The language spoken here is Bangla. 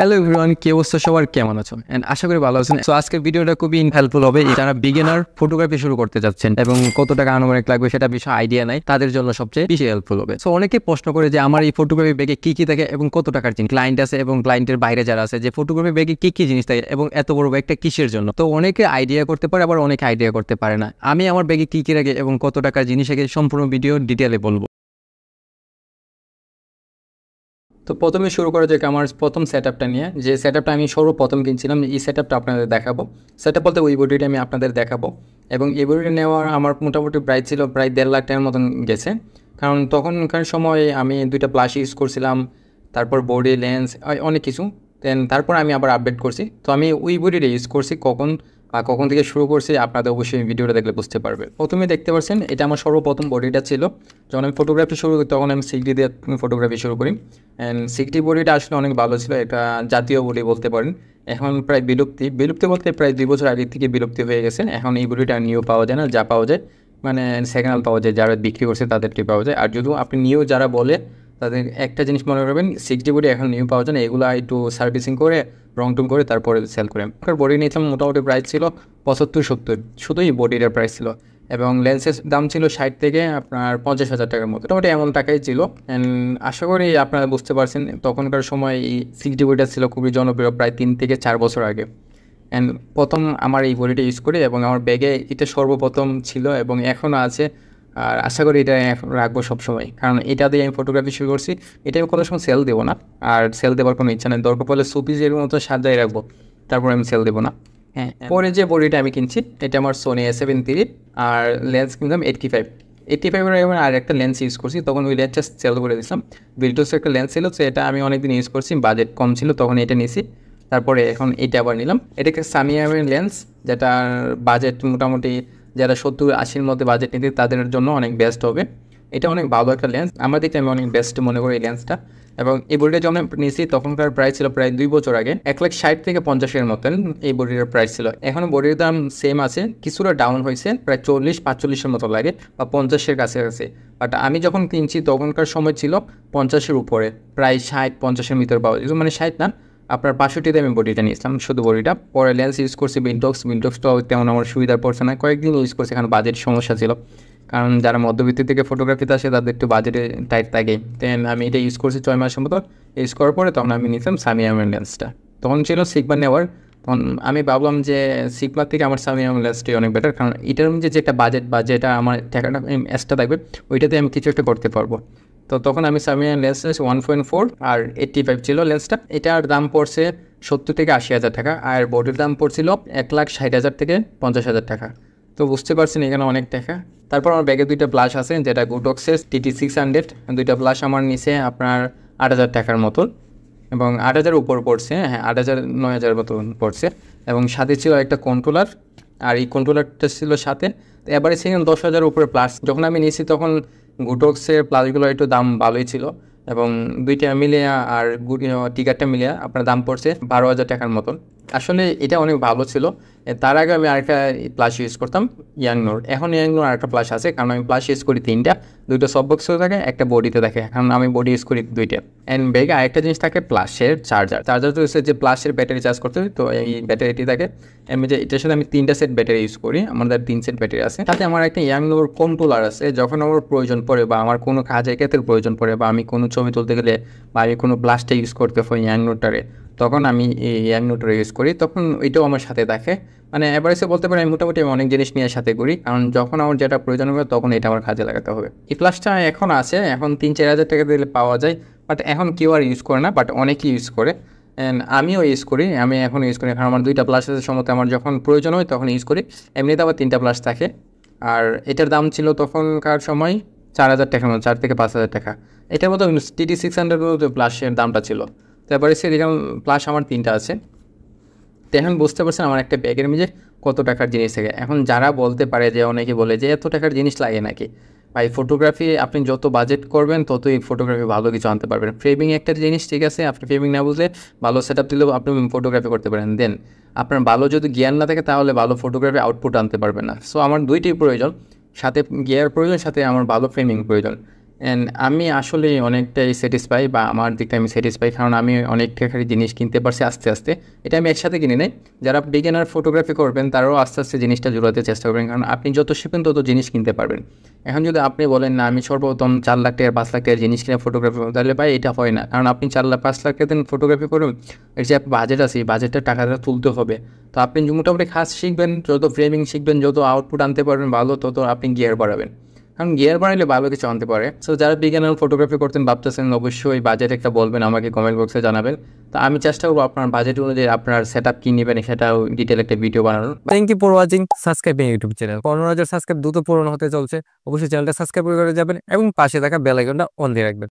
হ্যালো এভরিওয়ান, কি অবস্থা সবার, কেমন আছো? এন্ড আশা করি ভালো আছেন। সো আজকের ভিডিওটা খুবই হেল্পফুল হবে যারা বিগিনার ফটোগ্রাফি শুরু করতে যাচ্ছেন এবং কত টাকা আনুমানিক লাগবে সেটা বিষয়ে আইডিয়া নাই, তাদের জন্য সবচেয়ে বেশি হেল্পফুল হবে। সো অনেকে প্রশ্ন করে যে আমার এই ফটোগ্রাফি ব্যাগে কি কি থাকে এবং কত টাকার জিনিস। ক্লায়েন্ট আছে এবং ক্লায়েন্টের বাইরে যারা আছে যে ফটোগ্রাফি ব্যাগে কি কি জিনিস থাকে এবং এত বড় ব্যাগটা কিসের জন্য। তো অনেকে আইডিয়া করতে পারে, আবার অনেকে আইডিয়া করতে পারে না। আমি আমার ব্যাগে কি কি রাখে এবং কত টাকার জিনিস রাখে সম্পূর্ণ ভিডিও ডিটেলে বলবো। তো প্রথমে শুরু করা যাক আমার প্রথম সেটআপটা নিয়ে, যে সেটআপটা আমি সর্বপ্রথম কিনছিলাম। এই সেটআপটা আপনাদের দেখাবো। সেটআপ বলতে ওই বডিটা আমি আপনাদের দেখাবো। এবং এই বডিটা নেওয়ার আমার মোটামুটি প্রাইস ছিল প্রায় 1.5 লাখ টাকার মতন গেছে। কারণ তখনকার সময় আমি 2টা প্লাস ইউজ করছিলাম, তারপর বডি লেন্স অনেক কিছু। তারপর আমি আবার আপডেট করছি। তো আমি ওই বডিটা ইউজ করছি কখন থেকে শুরু করছি আপনাদের অবশ্যই ভিডিওটা দেখলে বুঝতে পারবে। প্রথমে দেখতে পাচ্ছেন এটা আমার সর্বপ্রথম বডিটা ছিল। যখন আমি ফটোগ্রাফি শুরু করি তখন আমি 6D দিয়ে ফটোগ্রাফি শুরু করি। অ্যান্ড 6D বডিটা আসলে অনেক ভালো ছিল, একটা জাতীয় বডি বলতে পারেন। এখন প্রায় বিলুপ্তি বলতে প্রায় 2 বছর আগে থেকে বিলুপ্তি হয়ে গেছে। এখন এই বডিটা নিউ পাওয়া যায় না, যা পাওয়া যায় মানে সেকেন্ড হ্যান্ড পাওয়া যায়, যারা বিক্রি করছে তাদেরটি পাওয়া যায়। আর যদি আপনি নিউ যারা বলে তাদের একটা জিনিস মনে করবেন, 6D বডি এখন নিউ পাওয়া যায় না, এগুলো একটু সার্ভিসিং করে রং টং করে তারপরে সেল করে। বডি নিয়েছিলাম মোটামুটি প্রাইস ছিল 75-70, শুধুই বডির প্রাইস ছিল। এবং লেন্সের দাম ছিল 60 থেকে আপনার 50,000 টাকার মতো, মোটামুটি এমন টাকাই ছিল। অ্যান্ড আশা করি আপনারা বুঝতে পারছেন তখনকার সময় এই 6D বডিটা ছিল খুবই জনপ্রিয়, প্রায় 3 থেকে 4 বছর আগে। অ্যান্ড প্রথম আমার এই বডিটা ইউজ করি এবং আমার ব্যাগে এটা সর্বপ্রথম ছিল এবং এখনও আছে। আর আশা করি এটা রাখবো সবসময়, কারণ এটা দিয়ে আমি ফটোগ্রাফি শুরু করছি। এটা আমি কোনো সময় সেল দেবো না, আর সেল দেওয়ার কোনো ইচ্ছা নেই। দরকার পড়লে সুপিজের মতো সাজাই রাখবো, তারপর আমি সেল দেবো না। হ্যাঁ, পরে যে বডিটা আমি কিনছি এটা আমার সোনি A7 III, আর লেন্স কিনলাম 85 এর আর একটা লেন্স ইউজ করছি। তখন ওই লেন্সটা সেল করে দিয়েছিলাম। বিলটুসের একটা লেন্স ছিল, তো এটা আমি অনেকদিন ইউজ করছি, বাজেট কম ছিল তখন এটা নিয়েছি। তারপরে এখন এটা আবার নিলাম। এটা একটা সামিয়ামের লেন্স, যেটার বাজেট মোটামুটি যারা 70-80-র মধ্যে বাজেট নিতে তাদের জন্য অনেক বেস্ট হবে। এটা অনেক ভালো একটা লেন্স, আমার দিকে আমি অনেক বেস্ট মনে করি এই লেন্সটা। এবং এই বডিটা যখন নিয়েছি তখনকার প্রাইস ছিল প্রায় 2 বছর আগে 1,60,000 থেকে 50,000-এর মতন এই বডিটার প্রাইস ছিল। এখনও বডির দাম সেম আছে, কিছুটা ডাউন হয়েছে, প্রায় 40-45-এর মতো লাগে বা 50-এর কাছাকাছি। বাট আমি যখন কিনছি তখনকার সময় ছিল 50-এর উপরে, প্রায় 60-50-এর ভিতরে পাওয়া যেত, মানে 60 না, আপনার 65-তে আমি বডিটা নিয়েছিলাম, শুধু বডিটা। পরে লেন্স ইউজ করছি বিনটক্সটাও তেমন আমার সুবিধার পড়ছে না, কয়েকদিন ইউজ করছি, এখানে বাজেট সমস্যা ছিল। কারণ যারা মধ্যবিত্ত থেকে ফটোগ্রাফিতে আসে তাদের একটু বাজেটে টাইট থাকে। আমি এটা ইউজ করছি 6 মাসের মতো। ইউজ করার পরে তখন আমি নিতাম সামিয়ামের লেন্সটা। তখন ছিল সিগমা নেওয়ার। তখন আমি ভাবলাম যে সিগমার থেকে আমার সামিয়াম লেন্সটাই অনেক বেটার, কারণ এটার মধ্যে যে একটা বাজেট বা যেটা আমার টাকাটা এক্সট্রা থাকবে ওইটাতে আমি কিছু একটা করতে পারবো। তো তখন আমি সামিয়াম লেন্স 1.4 আর 85 ছিল লেন্সটা। এটার দাম পড়ছে 70 থেকে 80,000 টাকা, আর বডির দাম পড়ছিল 1,60,000 থেকে 50,000 টাকা। তো বুঝতে পারছেন এখানে অনেক টাকা। তারপর আমার ব্যাগে 2টা ব্লাশ আছে, যেটা গুটক্সের TT600। 2টা ব্লাশ আমার নিচে আপনার 8,000 টাকার মতন, এবং 8,000 উপর পড়ছে, হ্যাঁ 8,000-9,000 মতন পড়ছে। এবং সাথে ছিল একটা কন্ট্রোলার, আর এই কন্ট্রোলারটা ছিল সাথে। তো এবারে সেখানে 10,000 উপরে প্লাস। যখন আমি নিয়েছি তখন গুটক্সের প্লাসগুলো একটু দাম ভালোই ছিল, এবং 2টা মিলিয়ে আর টিকারটা মিলিয়ে আপনার দাম পড়ছে 12,000 টাকার মতন। আসলে এটা অনেক ভালো ছিল। তার আগে আমি আরেকটা প্লাস ইউজ করতাম, ইয়াংনোর। এখন ইয়াংনোর আরেকটা প্লাস আছে, কারণ আমি প্লাস ইউজ করি 3টা, 2টা সব বক্সেও থাকে, একটা বডিতে থাকে, কারণ আমি বডি ইউজ করি 2টা। অ্যান্ড ব্যাগে আরেকটা জিনিস থাকে প্লাসের চার্জার তো হচ্ছে যে প্লাসের ব্যাটারি চার্জ করতে হয়, তো এই ব্যাটারিটি থাকে। আমি যে এটার সাথে আমি 3টা সেট ব্যাটারি ইউজ করি, আমাদের 3 সেট ব্যাটারি আছে। সাথে আমার একটা ইয়াংনোর কন্ট্রোলার আছে, যখন আমার প্রয়োজন পড়ে বা আমার কোনো কাজের ক্ষেত্রে প্রয়োজন পড়ে বা আমি কোনো ছবি তুলতে গেলে বা আমি কোনো ব্লাস্টে ইউজ করতে হয় ইয়াংনোটারে, তখন আমি এই ইয়াংনোটারে ইউজ করি, তখন ওইটাও আমার সাথে থাকে। মানে এভারেজে বলতে পারি আমি মোটামুটি অনেক জিনিস নিয়ে সাথে করি, কারণ যখন আমার যেটা প্রয়োজন হবে তখন এটা আমার কাজে লাগাতে হবে। এই প্লাসটা এখন আছে, এখন 3-4 হাজার টাকা দিলে পাওয়া যায়, বাট এখন কেউ আর ইউজ করে না, বাট অনেকেই ইউজ করে। অ্যান্ড আমিও ইউজ করি, আমি এখন ইউজ করি, কারণ আমার 2টা প্লাস আছে সময়, আমার যখন প্রয়োজন হয় তখন ইউজ করি। এমনিতে আবার 3টা প্লাস থাকে। আর এটার দাম ছিল তখনকার সময় 4,000 টাকার মতো, 4 থেকে 5,000 টাকা। এটার মতো TT600 প্লাসের দামটা ছিল। তারপরে সেরকম প্লাস আমার 3টা আছে। তো এখন বুঝতে পারছেন আমার একটা ব্যাগের মধ্যে কত টাকার জিনিস থাকে। এখন যারা বলতে পারে যে অনেকে বলে যে এত টাকার জিনিস লাগে নাকি, ভাই ফটোগ্রাফি আপনি যত বাজেট করবেন ততই ফটোগ্রাফি ভালো কিছু আনতে পারবেন। ফ্রেমিং একটা জিনিস, ঠিক আছে, আপনি ফ্রেমিং না বুঝলে ভালো সেট আপ দিলেও আপনি ফটোগ্রাফি করতে পারেন। দেন আপনার ভালো যদি জ্ঞান না থাকে তাহলে ভালো ফটোগ্রাফি আউটপুট আনতে পারবেন না। সো আমার 2টি প্রয়োজন, সাথে গিয়ার প্রয়োজন, সাথে আমার ভালো ফ্রেমিং প্রয়োজন। অ্যান্ড আমি আসলে অনেকটাই স্যাটিসফাই বা আমার দিকটা আমি স্যাটিসফাই, কারণ আমি অনেক টাকার জিনিস কিনতে পারছি আস্তে আস্তে। এটা আমি একসাথে কিনে নেই। যারা বিগিনার ফটোগ্রাফি করবেন তারাও আস্তে আস্তে জিনিসটা জোড়াতে চেষ্টা করবেন, কারণ আপনি যত শিখবেন তত জিনিস কিনতে পারবেন। এখন যদি আপনি বলেন না আমি সর্বপ্রথম 4 লাখ টাকা 5 লাখ টাকার জিনিস কিনে ফটোগ্রাফি করবো, তাহলে ভাই এটা হয় না। কারণ আপনি 4 লাখ 5 লাখ টাকা দিন ফটোগ্রাফি করুন, এর যে বাজেট আছে এই বাজেটটা টাকাটা তুলতে হবে। তো আপনি মোটামুটি কাজ শিখবেন, যত ফ্রেমিং শিখবেন, যত আউটপুট আনতে পারবেন ভালো, তত আপনি গিয়ার বাড়াবেন। কারণ গিয়ার বাড়াইলে ভালো কিছু আনতে পারে। সো যারা বিজ্ঞানের ফটোগ্রাফি করতেন ভাবতেছেন, অবশ্যই বাজেট একটা বলবেন, আমাকে কমেন্ট বক্সে জানাবেন। তো আমি চেষ্টা করবো আপনার বাজেট অনুযায়ী আপনার সেট আপ কী নেবেন সেটাও ডিটেল একটা ভিডিও বানানোর। Thank you for watching subscribing YouTube channel. 15,000 subscribe দ্রুত পূরণ হতে চলছে। অবশ্যই চ্যানেলটা সাবস্ক্রাইব করে যাবেন এবং পাশে থাকা বেল আইকনটা অন দিয়ে রাখবেন।